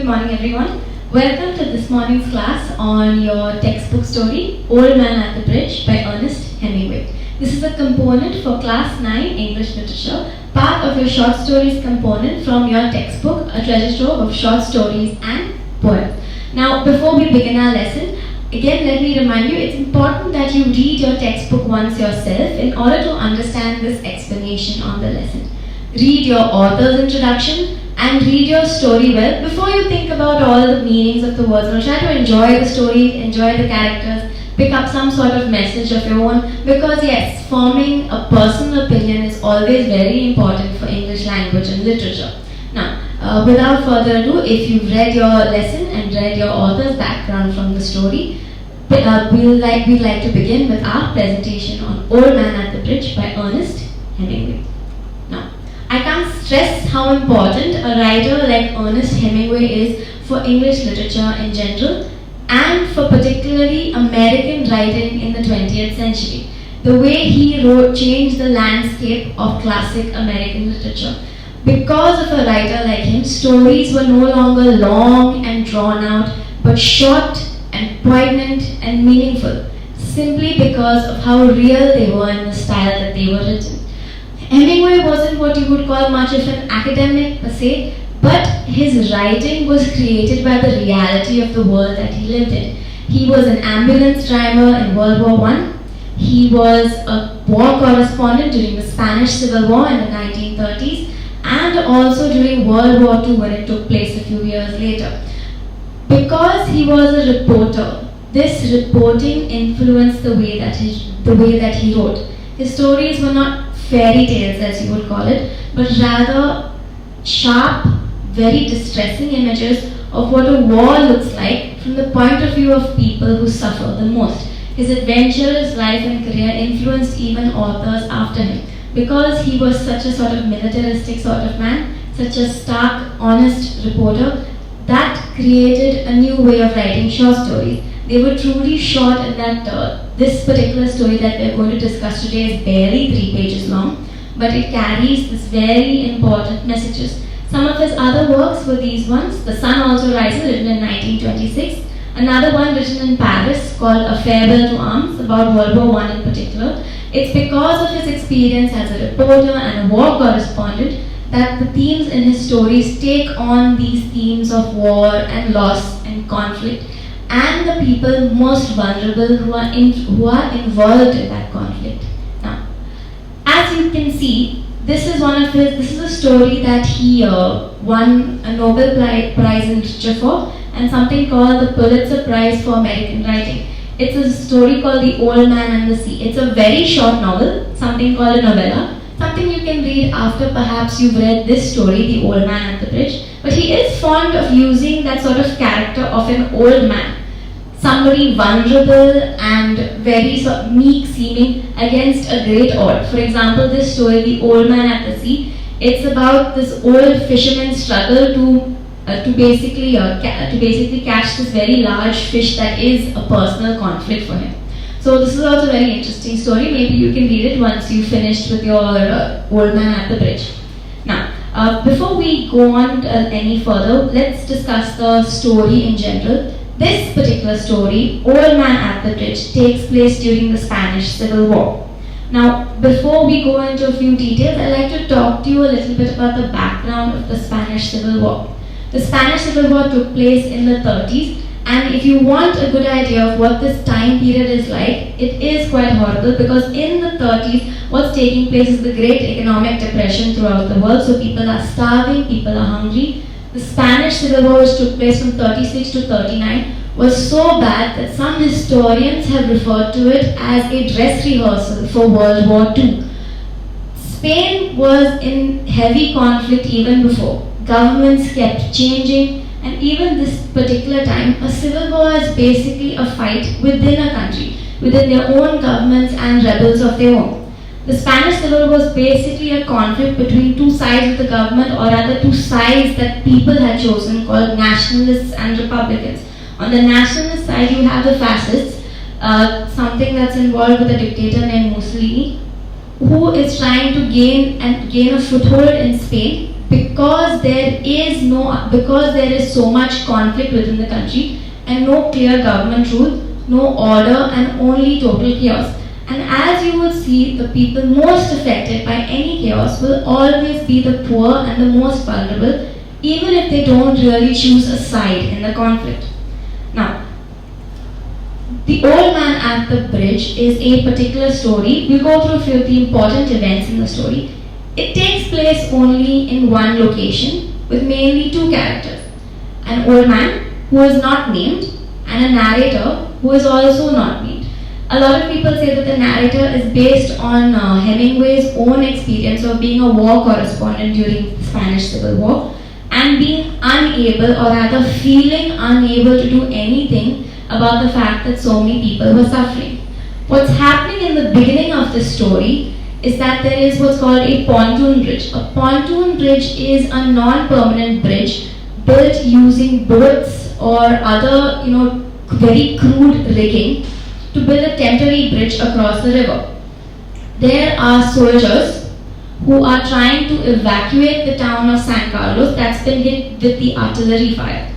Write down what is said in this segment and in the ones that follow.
good morning everyone. Welcome to this morning's class on your textbook story, Old Man at the Bridge by Ernest Hemingway. This is a component for Class 9 English Literature, part of your short stories component from your textbook, A Treasure Trove of Short Stories and Poems. Now, before we begin our lesson, again let me remind you it's important that you read your textbook once yourself in order to understand this explanation on the lesson. Read your author's introduction and read your story well before you think about all the meanings of the words. Try to enjoy the story, enjoy the characters, pick up some sort of message of your own, because yes, forming a personal opinion is always very important for English language and literature. Now, without further ado, if you've read your lesson and read your author's background from the story, we'd like to begin with our presentation on Old Man at the Bridge by Ernest Hemingway. Now, I can't stress how important a writer like Ernest Hemingway is for English literature in general and for particularly American writing in the 20th century. The way he wrote changed the landscape of classic American literature. Because of a writer like him, stories were no longer long and drawn out, but short and poignant and meaningful, simply because of how real they were in the style that they were written. Hemingway wasn't what you would call much of an academic per se, but his writing was created by the reality of the world that he lived in. He was an ambulance driver in World War I. He was a war correspondent during the Spanish Civil War in the 1930s and also during World War II when it took place a few years later. Because he was a reporter, this reporting influenced the way that he wrote. His stories were not fairy tales, as you would call it, but rather sharp, very distressing images of what a war looks like from the point of view of people who suffer the most. His adventurous life and career influenced even authors after him. Because he was such a sort of militaristic sort of man, such a stark, honest reporter, that created a new way of writing short stories. They were truly short in that this particular story that we're going to discuss today is barely 3 pages long, but it carries this very important messages. Some of his other works were these ones: The Sun Also Rises, written in 1926, another one written in Paris called A Farewell to Arms, about World War I in particular. It's because of his experience as a reporter and a war correspondent that the themes in his stories take on these themes of war and loss and conflict, and the people most vulnerable who are involved in that conflict. Now, as you can see, this is a story that he won a Nobel Prize in Literature for, and something called the Pulitzer Prize for American Writing. It's a story called The Old Man and the Sea. It's a very short novel, something called a novella, something you can read after perhaps you've read this story, The Old Man at the Bridge. But he is fond of using that sort of character of an old man, somebody vulnerable and very meek seeming against a great odds. For example, this story, The Old Man at the Sea, it's about this old fisherman's struggle to basically catch this very large fish that is a personal conflict for him. So this is also a very interesting story. Maybe you can read it once you've finished with your Old Man at the Bridge. Now, before we go on any further, let's discuss the story in general. This particular story, Old Man at the Bridge, takes place during the Spanish Civil War. Now, before we go into a few details, I'd like to talk to you a little bit about the background of the Spanish Civil War. The Spanish Civil War took place in the 30s, and if you want a good idea of what this time period is like, it is quite horrible, because in the 30s, what's taking place is the great economic depression throughout the world. So people are starving, people are hungry. The Spanish Civil War, which took place from 36 to 39, was so bad that some historians have referred to it as a dress rehearsal for World War II. Spain was in heavy conflict even before. Governments kept changing, and even this particular time, a civil war is basically a fight within a country, within their own governments and rebels of their own. The Spanish Civil War was basically a conflict between two sides of the government, or rather two sides that people had chosen, called nationalists and republicans. On the nationalist side, you have the fascists, something that's involved with a dictator named Mussolini, who is trying to gain a foothold in Spain because there is so much conflict within the country and no clear government rule, no order, and only total chaos. And as you will see, the people most affected by any chaos will always be the poor and the most vulnerable, even if they don't really choose a side in the conflict. Now, the Old Man at the Bridge is a particular story. We'll go through a few of the important events in the story. It takes place only in one location with mainly two characters. An old man who is not named and a narrator who is also not named. A lot of people say that the narrator is based on Hemingway's own experience of being a war correspondent during the Spanish Civil War and being unable, or rather feeling unable, to do anything about the fact that so many people were suffering. What's happening in the beginning of this story is that there is what's called a pontoon bridge. A pontoon bridge is a non-permanent bridge built using boats or other, very crude rigging to build a temporary bridge across the river. There are soldiers who are trying to evacuate the town of San Carlos that's been hit with the artillery fire.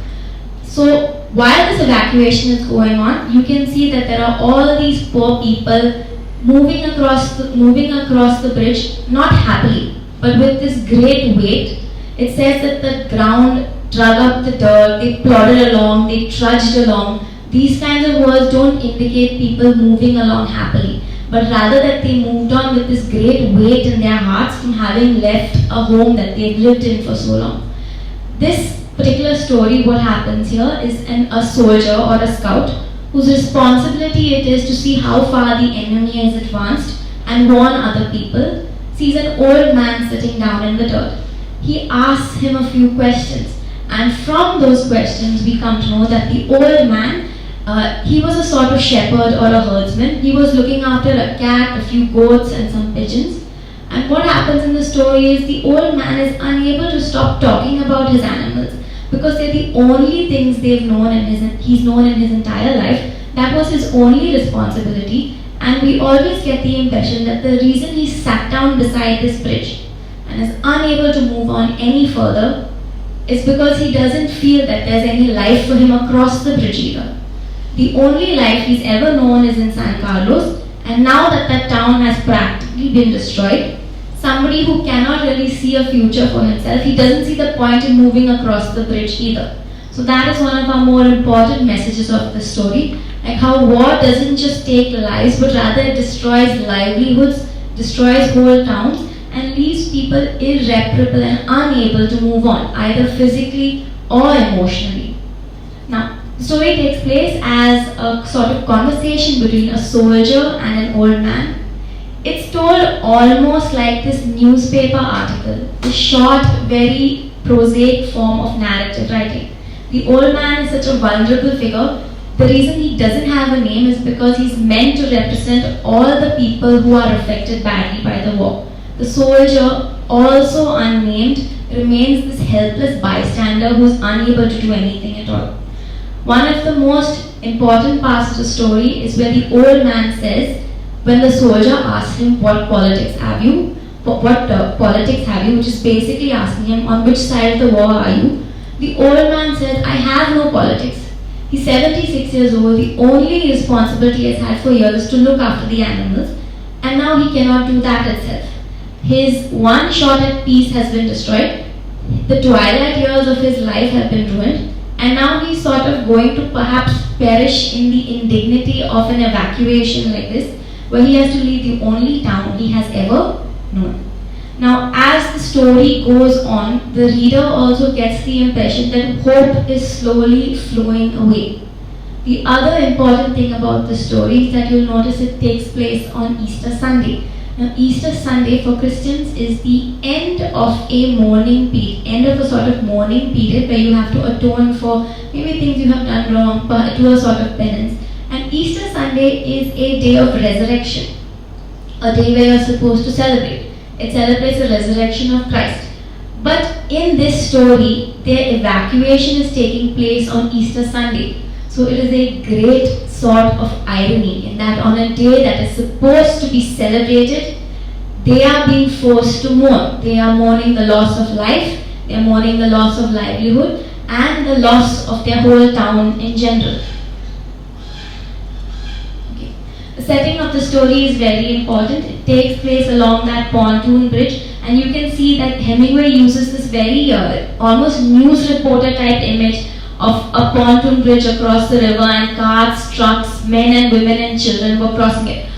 So while this evacuation is going on, you can see that there are all these poor people moving across the bridge, not happily, but with this great weight. It says that the ground drug up the dirt, they plodded along, they trudged along. These kinds of words don't indicate people moving along happily, but rather that they moved on with this great weight in their hearts from having left a home that they've lived in for so long. This particular story, what happens here is a soldier or a scout whose responsibility it is to see how far the enemy is advanced and warn other people, sees an old man sitting down in the dirt. He asks him a few questions, and from those questions we come to know that the old man, he was a sort of shepherd or a herdsman. He was looking after a cat, a few goats, and some pigeons. And what happens in the story is the old man is unable to stop talking about his animals because they're the only things he's known in his entire life. That was his only responsibility, and we always get the impression that the reason he sat down beside this bridge and is unable to move on any further is because he doesn't feel that there's any life for him across the bridge either. The only life he's ever known is in San Carlos, and now that that town has practically been destroyed, somebody who cannot really see a future for himself, he doesn't see the point in moving across the bridge either. So that is one of our more important messages of the story, like how war doesn't just take lives, but rather it destroys livelihoods, destroys whole towns, and leaves people irreparable and unable to move on, either physically or emotionally. Now, the story takes place as a sort of conversation between a soldier and an old man. It's told almost like this newspaper article, the short, very prosaic form of narrative writing. The old man is such a vulnerable figure. The reason he doesn't have a name is because he's meant to represent all the people who are affected badly by the war. The soldier, also unnamed, remains this helpless bystander who's unable to do anything at all. One of the most important parts of the story is where the old man says, when the soldier asks him, what politics have you, which is basically asking him, on which side of the war are you? The old man says, I have no politics. He's 76 years old. The only responsibility he has had for years is to look after the animals, and now he cannot do that itself. His one shot at peace has been destroyed. The twilight years of his life have been ruined, and now he's sort of going to perhaps perish in the indignity of an evacuation like this, where he has to leave the only town he has ever known. Now, as the story goes on, the reader also gets the impression that hope is slowly flowing away. The other important thing about the story is that you'll notice it takes place on Easter Sunday. Now, Easter Sunday for Christians is the end of a mourning period, end of a sort of mourning period where you have to atone for maybe things you have done wrong, but do a sort of penance. And Easter Sunday is a day of resurrection, a day where you're supposed to celebrate. It celebrates the resurrection of Christ. But in this story, their evacuation is taking place on Easter Sunday. So it is a great sort of irony in that on a day that is supposed to be celebrated, they are being forced to mourn. They are mourning the loss of life, They are mourning the loss of livelihood and the loss of their whole town in general. Okay. The setting of the story is very important. It takes place along that pontoon bridge, and you can see that Hemingway uses this very almost news reporter type image of a pontoon bridge across the river, and carts, trucks, men and women and children were crossing it,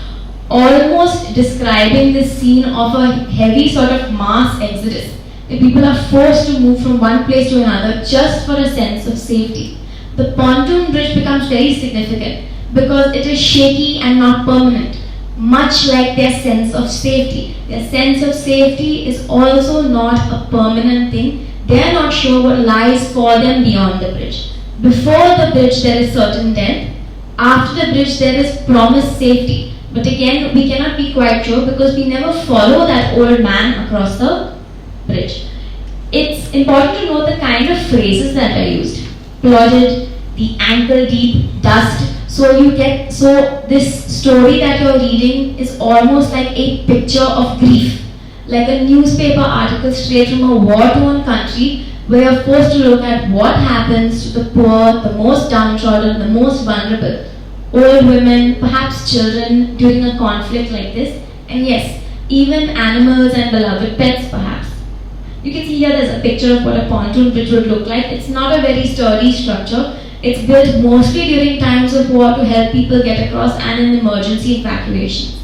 almost describing this scene of a heavy sort of mass exodus. The people are forced to move from one place to another just for a sense of safety. The pontoon bridge becomes very significant because it is shaky and not permanent, much like their sense of safety. Their sense of safety is also not a permanent thing. They are not sure what lies for them beyond the bridge. Before the bridge there is certain death. After the bridge there is promised safety. But again, we cannot be quite sure because we never follow that old man across the bridge. It's important to note the kind of phrases that are used. Plodded, the ankle deep, dust. So this story that you're reading is almost like a picture of grief, like a newspaper article straight from a war-torn country where you're forced to look at what happens to the poor, the most downtrodden, the most vulnerable, old women, perhaps children during a conflict like this, and yes, even animals and beloved pets perhaps. You can see here there's a picture of what a pontoon bridge would look like. It's not a very sturdy structure. It's built mostly during times of war to help people get across and in emergency evacuations.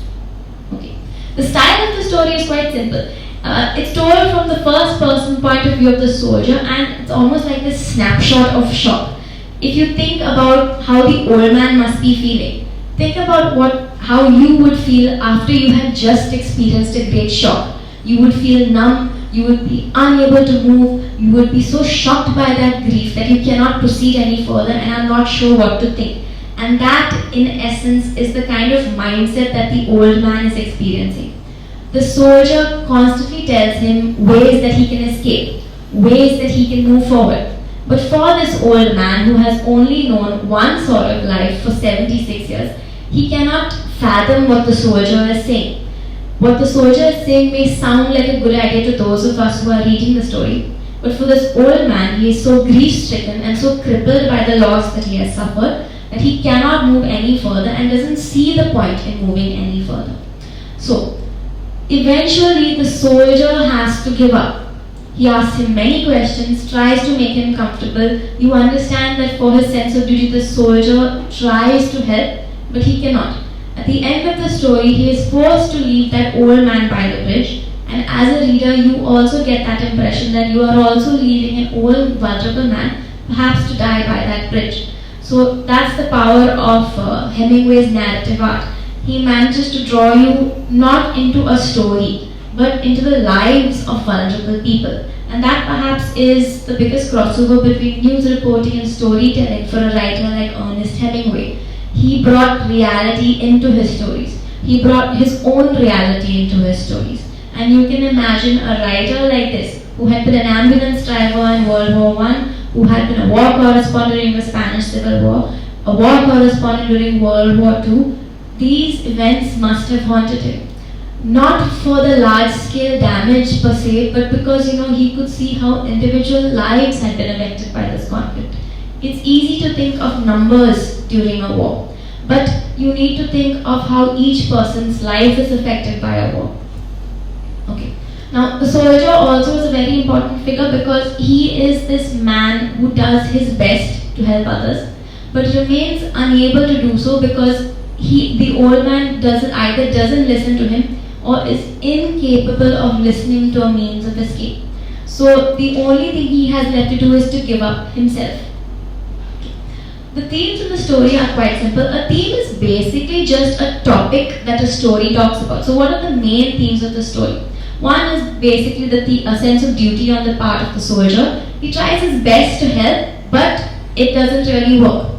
Okay. The style of the story is quite simple. It's told from the first person point of view of the soldier, and it's almost like this snapshot of shock. If you think about how the old man must be feeling, think about how you would feel after you had just experienced a great shock. You would feel numb, you would be unable to move, you would be so shocked by that grief that you cannot proceed any further and are not sure what to think. And that, in essence, is the kind of mindset that the old man is experiencing. The soldier constantly tells him ways that he can escape, ways that he can move forward. But for this old man who has only known one sort of life for 76 years, he cannot fathom what the soldier is saying. What the soldier is saying may sound like a good idea to those of us who are reading the story, but for this old man, he is so grief-stricken and so crippled by the loss that he has suffered that he cannot move any further and doesn't see the point in moving any further. So, eventually the soldier has to give up. He asks him many questions, tries to make him comfortable. You understand that for his sense of duty, the soldier tries to help, but he cannot. At the end of the story, he is forced to leave that old man by the bridge, and as a reader, you also get that impression that you are also leaving an old, vulnerable man, perhaps to die by that bridge. So that's the power of Hemingway's narrative art. He manages to draw you not into a story, but into the lives of vulnerable people. And that perhaps is the biggest crossover between news reporting and storytelling for a writer like Ernest Hemingway. He brought reality into his stories. He brought his own reality into his stories. And you can imagine a writer like this, who had been an ambulance driver in World War I, who had been a war correspondent during the Spanish Civil War, a war correspondent during World War II. These events must have haunted him. Not for the large-scale damage per se, but because he could see how individual lives had been affected by this conflict. It's easy to think of numbers during a war, but you need to think of how each person's life is affected by a war. Okay. Now, the soldier also is a very important figure because he is this man who does his best to help others, but remains unable to do so because the old man either doesn't listen to him or is incapable of listening to a means of escape. So the only thing he has left to do is to give up himself. The themes in the story are quite simple. A theme is basically just a topic that a story talks about. So what are the main themes of the story? One is basically a sense of duty on the part of the soldier. He tries his best to help, but it doesn't really work.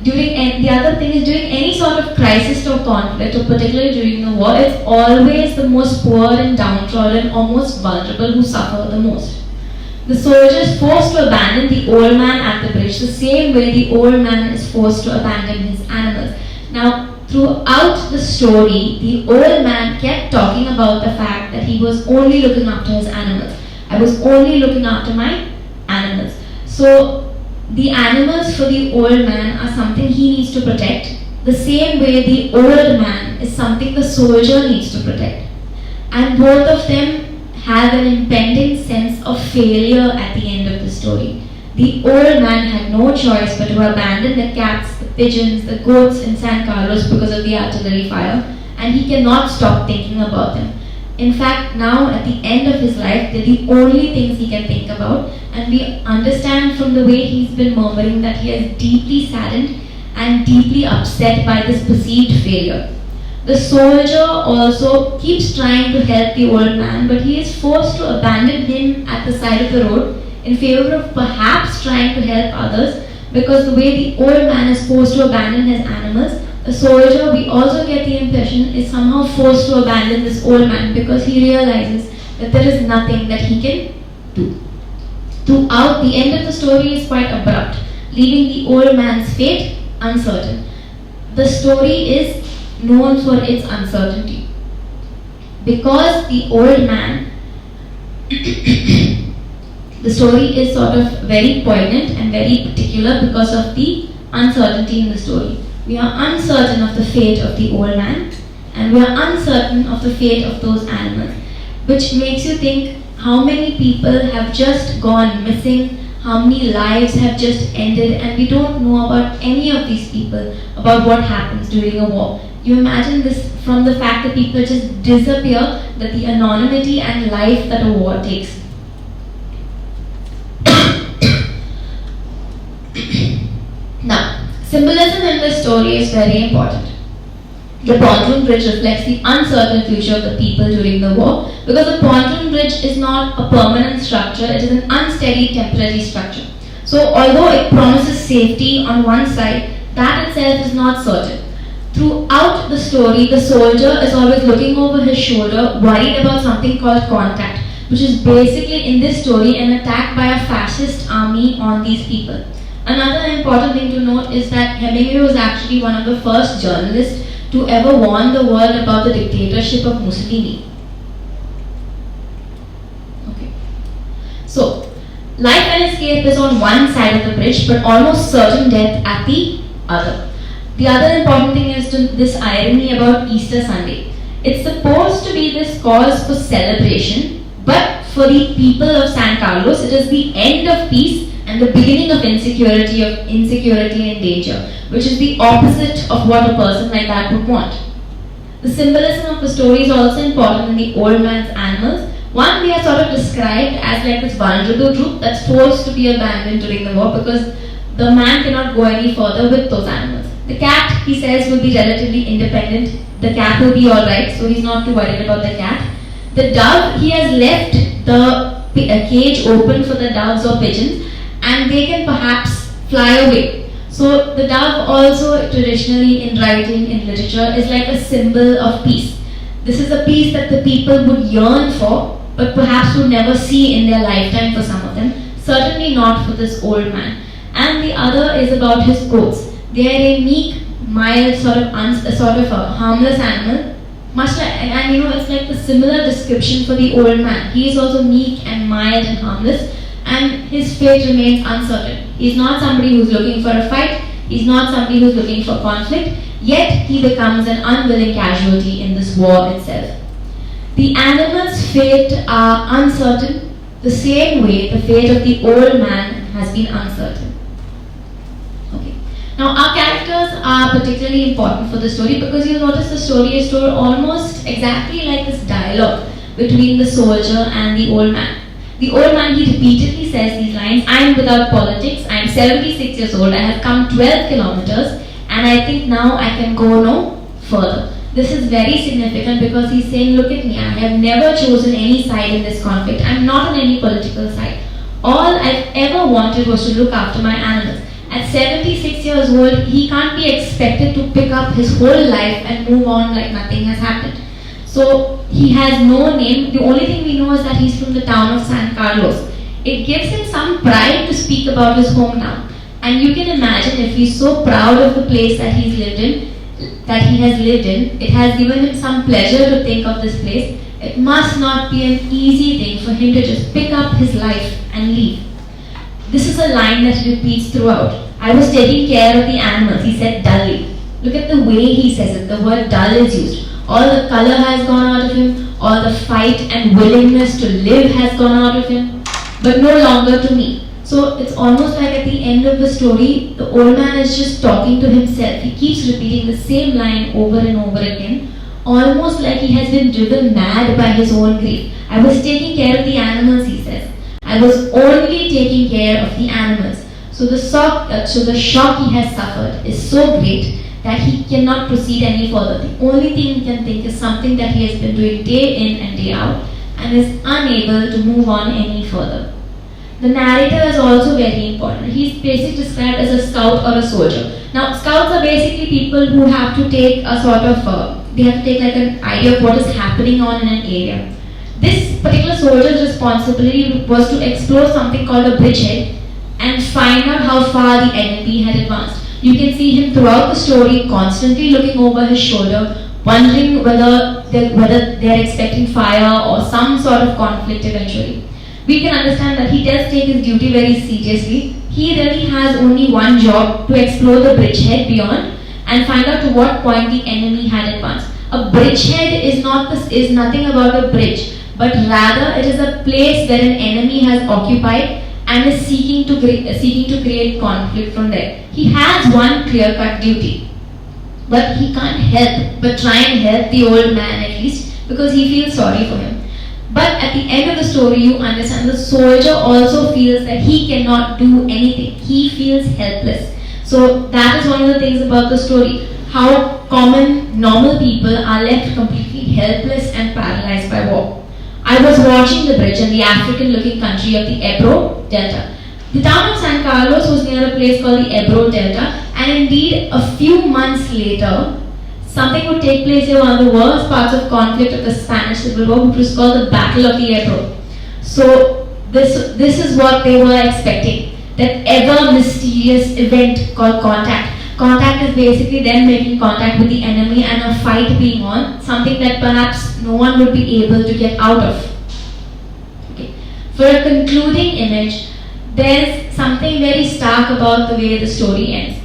The other thing is during any sort of crisis or conflict, or particularly during the war, it's always the most poor and downtrodden or most vulnerable who suffer the most. The soldier is forced to abandon the old man at the bridge the same way the old man is forced to abandon his animals. Now, throughout the story, the old man kept talking about the fact that he was only looking after his animals. I was only looking after my animals. So the animals for the old man are something he needs to protect. The same way the old man is something the soldier needs to protect. And both of them have an impending sense of failure at the end of the story. The old man had no choice but to abandon the cats, the pigeons, the goats in San Carlos because of the artillery fire, and he cannot stop thinking about them. In fact, now at the end of his life, they're the only things he can think about, and we understand from the way he's been murmuring that he is deeply saddened and deeply upset by this perceived failure. The soldier also keeps trying to help the old man, but he is forced to abandon him at the side of the road in favor of perhaps trying to help others, because the way the old man is forced to abandon his animals, the soldier, we also get the impression, is somehow forced to abandon this old man because he realizes that there is nothing that he can do. Throughout, the end of the story is quite abrupt, leaving the old man's fate uncertain. The story is known for its uncertainty. Because the old man, the story is sort of very poignant and very particular because of the uncertainty in the story. We are uncertain of the fate of the old man, and we are uncertain of the fate of those animals, which makes you think how many people have just gone missing, how many lives have just ended, and we don't know about any of these people, about what happens during a war. You imagine this from the fact that people just disappear, that the anonymity and life that a war takes. Now, symbolism in this story is very important. The pontoon bridge reflects the uncertain future of the people during the war, because the pontoon bridge is not a permanent structure, it is an unsteady temporary structure. So although it promises safety on one side, that itself is not certain. Throughout the story, the soldier is always looking over his shoulder, worried about something called contact, which is basically in this story an attack by a fascist army on these people. Another important thing to note is that Hemingway was actually one of the first journalists to ever warn the world about the dictatorship of Mussolini. Okay. So, life and escape is on one side of the bridge, but almost certain death at the other. The other important thing is this irony about Easter Sunday. It's supposed to be this cause for celebration, but for the people of San Carlos, it is the end of peace and the beginning of insecurity and danger, which is the opposite of what a person like that would want. The symbolism of the story is also important in the old man's animals. One, they are sort of described as like this vulnerable group that's forced to be abandoned during the war because the man cannot go any further with those animals. The cat, he says, will be relatively independent. The cat will be alright, so he's not too worried about the cat. The dove, he has left the cage open for the doves or pigeons, and they can perhaps fly away. So the dove also traditionally in writing, in literature, is like a symbol of peace. This is a peace that the people would yearn for, but perhaps would never see in their lifetime for some of them. Certainly not for this old man. And the other is about his goats. They are a meek, mild, sort of a harmless animal. Much like, and you know, it's like the similar description for the old man. He is also meek and mild and harmless, and his fate remains uncertain. He's not somebody who's looking for a fight. He's not somebody who's looking for conflict. Yet he becomes an unwilling casualty in this war itself. The animals' fate are uncertain, the same way the fate of the old man has been uncertain. Now, our characters are particularly important for the story because you'll notice the story is told almost exactly like this dialogue between the soldier and the old man. The old man, he repeatedly says these lines, "I am without politics, I am 76 years old, I have come 12 kilometers, and I think now I can go no further." This is very significant because he's saying, look at me, I have never chosen any side in this conflict, I'm not on any political side. All I've ever wanted was to look after my animals. At 76 years old, he can't be expected to pick up his whole life and move on like nothing has happened. So he has no name. The only thing we know is that he's from the town of San Carlos. It gives him some pride to speak about his hometown. And you can imagine if he's so proud of the place that he has lived in, it has given him some pleasure to think of this place. It must not be an easy thing for him to just pick up his life and leave. This is a line that he repeats throughout. I was taking care of the animals, he said dully. Look at the way he says it. The word dull is used. All the color has gone out of him. All the fight and willingness to live has gone out of him. But no longer to me. So it's almost like at the end of the story, the old man is just talking to himself. He keeps repeating the same line over and over again, almost like he has been driven mad by his own grief. I was taking care of the animals, he says. I was only taking care of the animals. So the shock he has suffered is so great that he cannot proceed any further. The only thing he can think is something that he has been doing day in and day out and is unable to move on any further. The narrator is also very important. He's basically described as a scout or a soldier. Now, scouts are basically people who have to take a sort of, they have to take like an idea of what is happening on in an area. This particular soldier's responsibility was to explore something called a bridgehead and find out how far the enemy had advanced. You can see him throughout the story constantly looking over his shoulder, wondering whether they're expecting fire or some sort of conflict eventually. We can understand that he does take his duty very seriously. He really has only one job: to explore the bridgehead beyond and find out to what point the enemy had advanced. A bridgehead is nothing about a bridge, but rather it is a place where an enemy has occupied and is seeking to create conflict from there. He has one clear-cut duty, but he can't help but try and help the old man at least because he feels sorry for him. But at the end of the story, you understand the soldier also feels that he cannot do anything. He feels helpless. So that is one of the things about the story, how common, normal people are left completely helpless and paralyzed by war. I was watching the bridge in the African-looking country of the Ebro Delta. The town of San Carlos was near a place called the Ebro Delta, and indeed a few months later, something would take place here, one of the worst parts of conflict of the Spanish Civil War, which was called the Battle of the Ebro. So this is what they were expecting, that ever mysterious event called contact. Contact is basically them making contact with the enemy and a fight being on, something that perhaps no one would be able to get out of. Okay. For a concluding image, there's something very stark about the way the story ends.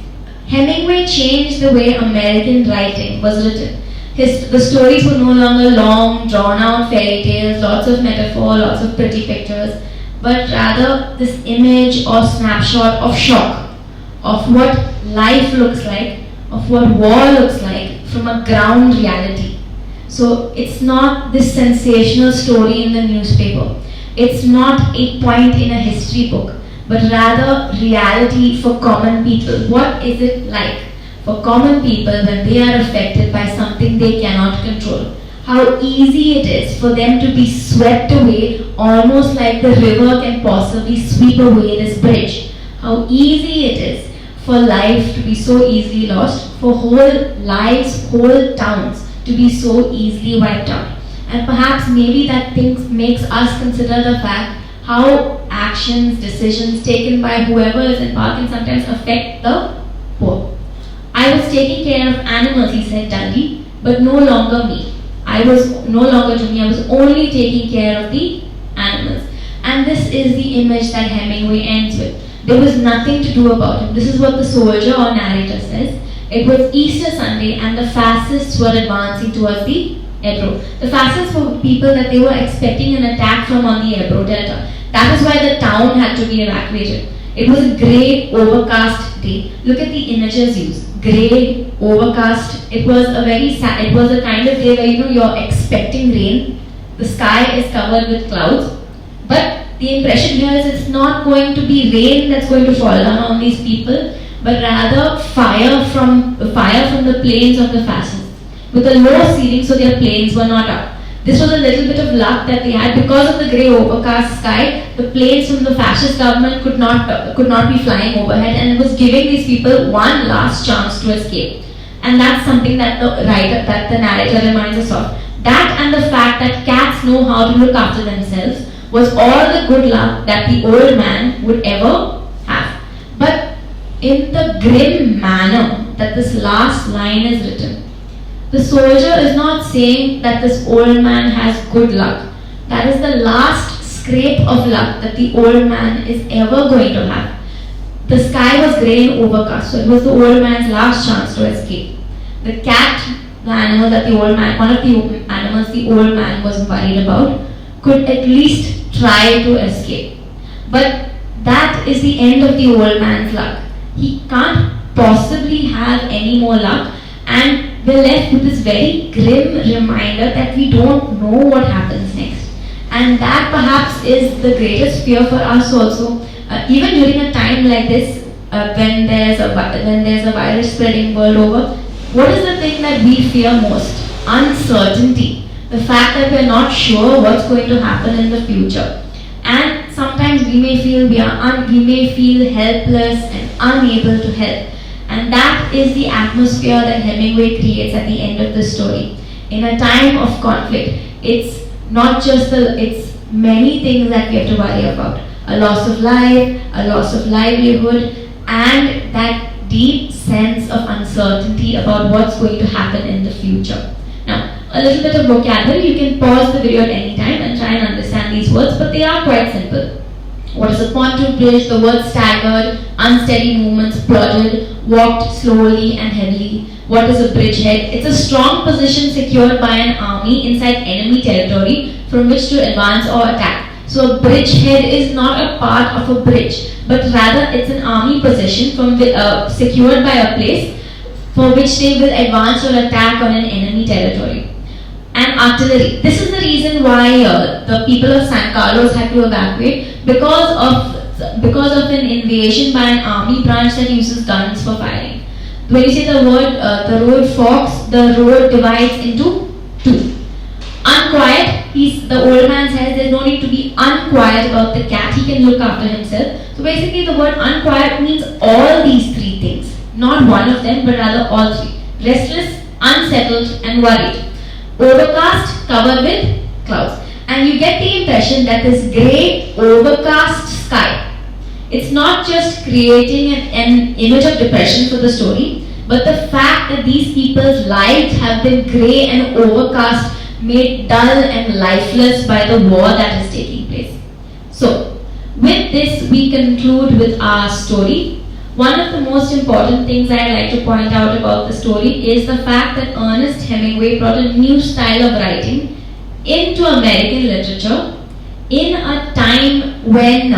Hemingway changed the way American writing was written. The stories were no longer long, drawn-out fairy tales, lots of metaphor, lots of pretty pictures, but rather this image or snapshot of shock, of what life looks like, of what war looks like from a ground reality. So it's not this sensational story in the newspaper. It's not a point in a history book, but rather reality for common people. What is it like for common people when they are affected by something they cannot control? How easy it is for them to be swept away, almost like the river can possibly sweep away this bridge. How easy it is for life to be so easily lost, for whole lives, whole towns to be so easily wiped out. And perhaps maybe that makes us consider the fact how actions, decisions taken by whoever is in power can sometimes affect the poor. I was taking care of animals, he said dully, but no longer me. I was only taking care of the animals. And this is the image that Hemingway ends with. There was nothing to do about him. This is what the soldier or narrator says. It was Easter Sunday and the fascists were advancing towards the Ebro. The fascists were people that they were expecting an attack from on the Ebro Delta. That is why the town had to be evacuated. It was a grey, overcast day. Look at the images used. Grey, overcast. It was a kind of day where you're expecting rain. The sky is covered with clouds. But the impression here is it's not going to be rain that's going to fall down on these people, but rather fire from the planes of the fascists. With a low ceiling, so their planes were not up. This was a little bit of luck that they had. Because of the grey overcast sky, the planes from the fascist government could not be flying overhead, and it was giving these people one last chance to escape. And that's something that the narrator reminds us of. That and the fact that cats know how to look after themselves was all the good luck that the old man would ever have. But in the grim manner that this last line is written, The soldier is not saying that this old man has good luck. That is the last scrape of luck that the old man is ever going to have. The sky was grey and overcast, so it was the old man's last chance to escape. The cat, the animal that the old man, one of the animals the old man was worried about, could at least try to escape. But that is the end of the old man's luck. He can't possibly have any more luck, and we're left with this very grim reminder that we don't know what happens next. And that perhaps is the greatest fear for us also. Even during a time like this, when there's a virus spreading world over, what is the thing that we fear most? Uncertainty. The fact that we're not sure what's going to happen in the future. And sometimes we may feel helpless and unable to help. And that is the atmosphere that Hemingway creates at the end of the story. In a time of conflict, it's not just it's many things that we have to worry about. A loss of life, a loss of livelihood, and that deep sense of uncertainty about what's going to happen in the future. Now, a little bit of vocabulary, you can pause the video at any time and try and understand these words, but they are quite simple. What is a pontoon bridge? The word staggered, unsteady movements, plodded, walked slowly and heavily. What is a bridgehead? It's a strong position secured by an army inside enemy territory from which to advance or attack. So a bridgehead is not a part of a bridge, but rather it's an army position secured by a place for which they will advance or attack on an enemy territory. And artillery. This is the reason why the people of San Carlos had to evacuate because of an invasion by an army branch that uses guns for firing. When you say the road forks, the road divides into two. Unquiet, the old man says there's no need to be unquiet about the cat, he can look after himself. So basically the word unquiet means all these three things, not one of them but rather all three. Restless, unsettled and worried. Overcast, covered with clouds. And you get the impression that this grey, overcast sky, it's not just creating an image of depression for the story, but the fact that these people's lives have been grey and overcast, made dull and lifeless by the war that is taking place. So, with this we conclude with our story. One of the most important things I'd like to point out about the story is the fact that Ernest Hemingway brought a new style of writing into American literature in a time when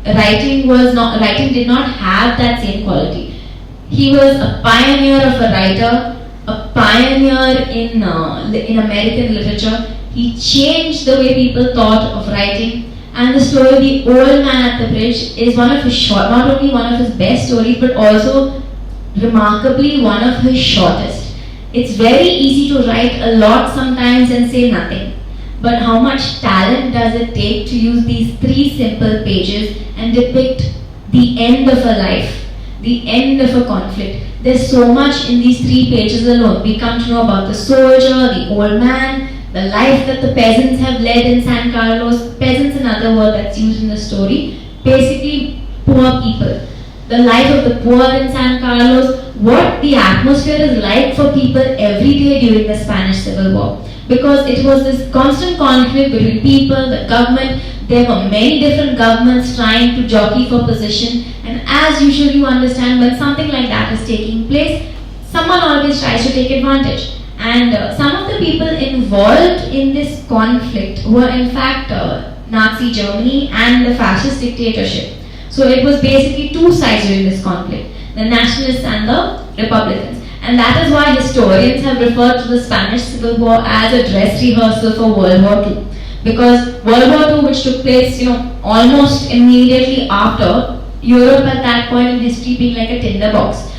writing did not have that same quality. He was a pioneer of a writer, a pioneer in American literature. He changed the way people thought of writing. And the story, The Old Man at the Bridge, is one of his not only one of his best stories, but also remarkably one of his shortest. It's very easy to write a lot sometimes and say nothing. But how much talent does it take to use these 3 simple pages and depict the end of a life, the end of a conflict? There's so much in these 3 pages alone. We come to know about the soldier, the old man, the life that the peasants have led in San Carlos. Peasants, another word that's used in the story. Basically, poor people. The life of the poor in San Carlos, what the atmosphere is like for people every day during the Spanish Civil War. Because it was this constant conflict between people, the government. There were many different governments trying to jockey for position. And as usually you understand, when something like that is taking place, someone always tries to take advantage. And some of the people involved in this conflict were in fact Nazi Germany and the fascist dictatorship. So it was basically 2 sides during this conflict, the nationalists and the Republicans. And that is why historians have referred to the Spanish Civil War as a dress rehearsal for World War II. Because World War II, which took place, almost immediately after, Europe at that point in history being like a tinderbox,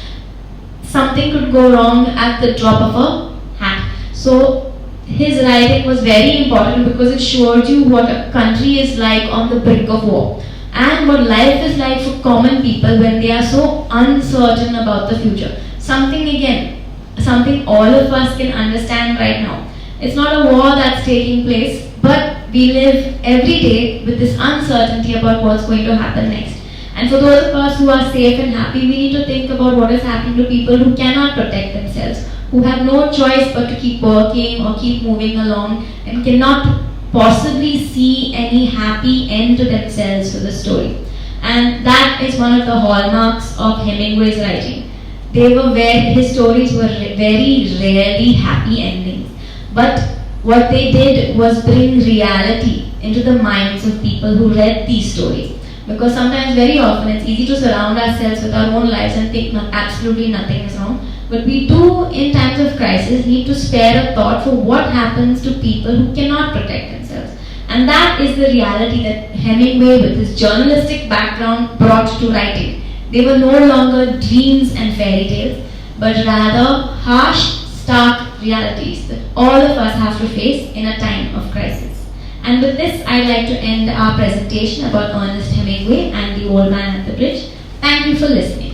something could go wrong at the drop of a hat. So his writing was very important because it showed you what a country is like on the brink of war and what life is like for common people when they are so uncertain about the future. Something all of us can understand right now. It's not a war that's taking place, but we live every day with this uncertainty about what's going to happen next. And for those of us who are safe and happy, we need to think about what is happening to people who cannot protect themselves, who have no choice but to keep working or keep moving along and cannot possibly see any happy end to themselves for the story. And that is one of the hallmarks of Hemingway's writing. His stories were very rarely happy endings. But what they did was bring reality into the minds of people who read these stories. Because sometimes, very often, it's easy to surround ourselves with our own lives and think absolutely nothing is wrong. But we do, in times of crisis, need to spare a thought for what happens to people who cannot protect themselves. And that is the reality that Hemingway, with his journalistic background, brought to writing. They were no longer dreams and fairy tales, but rather harsh, stark realities that all of us have to face in a time of crisis. And with this, I'd like to end our presentation about Ernest Hemingway and The Old Man at the Bridge. Thank you for listening.